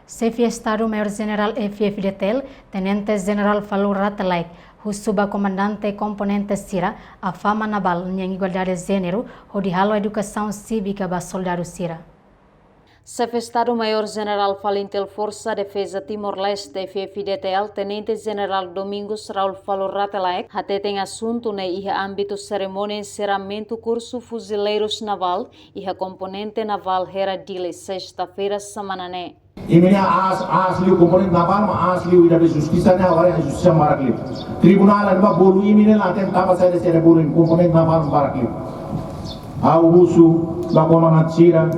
Chefe de Estado-Maior-General FFDTL, Tenente-General Falou Ratalaik, o subcomandante componente Sira, a fama naval em igualdade de gênero, o de halo educação cívica para soldado Sira. Chefe de Estado-Maior-General Falintel Força Defesa Timor-Leste FFDTL, Tenente-General Domingos Raul Falou Ratalaik, até tem assunto no âmbito cerimônia de encerramento curso Fuzileiros Naval e a componente naval Hera Dile, sexta-feira, semana. Ini asli komponen naval ma asli udah justiça ne agora é justiça marakli tribunal anda bolu ini lá tem tava saída ser bolu komponen naval marakli au usu ba comandante Sira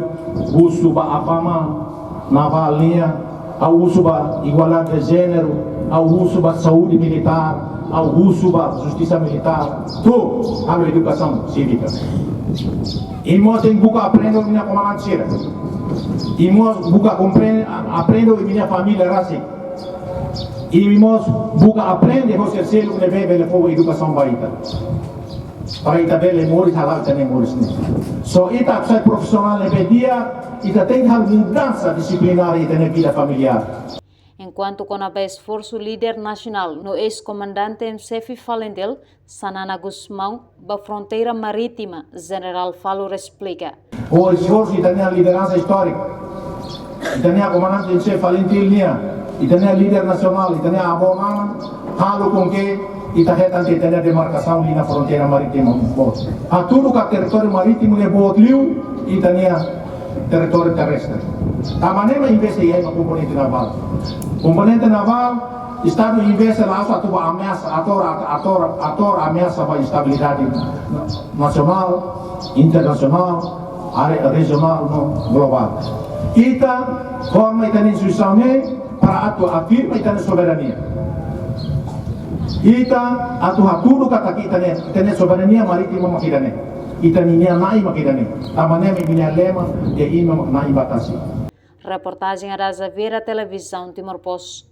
usu ba afama naval linha au usu ba igualdade de gênero au usu ba saúde militar au usu ba justiça militar tu a educação cívica e tem buka aprendo minha comandante Sira e nós buka aprendo e minha família raci e nós buka aprende o terceiro que leva fogo educação baita para ita bele moris halal também moris ne so ita sai profissional leve dia ita tem hal mudança disciplinar ita na vida familiar. Enquanto com a esforço líder nacional no ex-comandante em chefe Falintel, Sanana Guzmão, da fronteira marítima, General Falou explica. O esforço e também a liderança histórica, e também a comandante em chefe Falintel, e também a líder nacional, e também a abomana, halo com que e tahetan que tem a demarcação ali na fronteira marítima. A tudo que é território marítimo é bootliu e também território terrestre. A maneira investe é no componente naval. Componente naval, Estado investe lá só a ameaça, ator ameaça para a estabilidade nacional, internacional, regional, global. Ita forma ita instituição para afirma ita soberania. Ita tudo que aqui ita soberania marítima makidane. Ita ninya nai makidane. Amane minha lema e ima nai batasi. Reportagem Araza Vera, Televisão Timor-Post.